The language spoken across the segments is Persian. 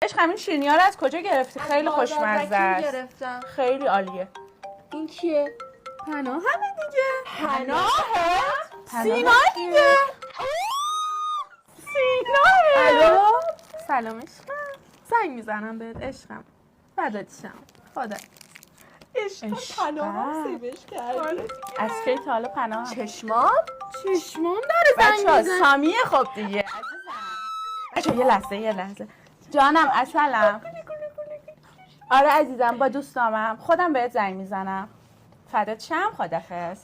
عشق همین شیرینی‌ها رو از کجا گرفتی؟ خیلی خوشمزه است. گرفتم. خیلی عالیه. این کیه؟ پناه همه دیگه. پناهه؟ سینا دیگه. سینا. الو؟ سلام عشقم. زنگ میزنم بهت عشقم. فدات شم. خدا. عشق پناهم سیبش کردی. از کی تا حالا پناه؟ چشمام داره زنگ میزنه. سامیه خب دیگه. بچه یه لحظه. جانم اصلم. آره عزیزم با دوستامم. خودم بهت زنگ میزنم. فدات شم. خدافظ.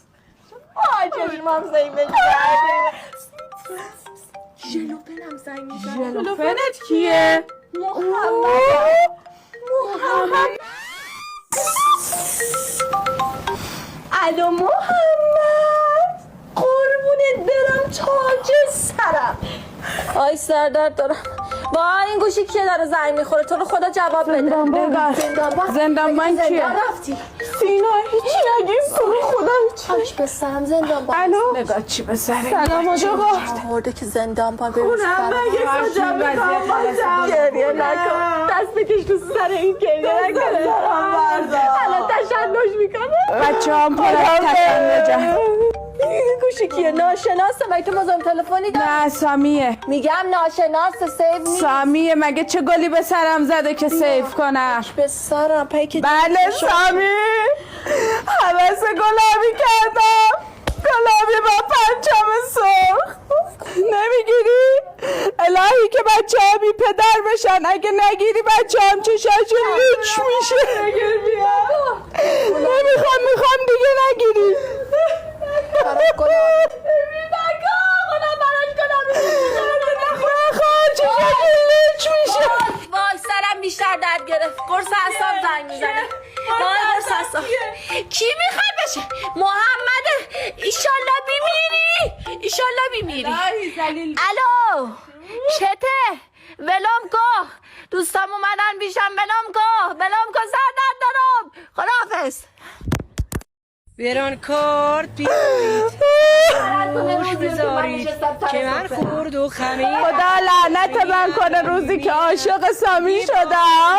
چشمام سیبش کردی. ژلوفنم زنگ میزنه. ژلوفنت کیه؟ محمد. الو محمد، قربونت برم تاج سرم. آی سردرد دارم. با این گوشی کیه داره زنگ میخوره؟ تو رو خدا جواب بده. زندانبان کیه؟ رفتی سینا هیچی نگیم تو رو خدا آش به سرم زندانبان. الو نگاه چی به سره. سلام آقا. آورده که زندانبان بره گریه نکن. دست بکش تو سر این گریه نکنه. الان تشنج میکنه. بچه هم پر از تشنجن. این گوشی کیه؟ ناشناسه. مگه تو مزاحم تلفنی داری؟ نه سامیه. میگم ناشناسه. سیو نیست. سامیه مگه چه گلی به سرم زده که سیف کنم؟ به سرم پیک. بله سامی. حوض گلابی کردم. گلابی با پنجم سرخ. نمیگیری؟ الهی که بچه ها بی پدر بشن. اگه نگیری بچه هم چشاشون لوچ میشه. میخوام دیگه نگیری. وای سرم بیشتر درد گرفت. قرص اعصاب زنگ میزنه. وای قرص اعصاب. کی میخواد بشه؟ محمد. ایشالله بیمیری. الو چته؟ ولم کو. دوستام اومدن بیشم. ولم کو سردرد دارم. خداحافظ. ویران کارد بیایید گوش بذارید که من خورد و خمیر خدا لعنت من کنه روزی که عاشق سامی شدم.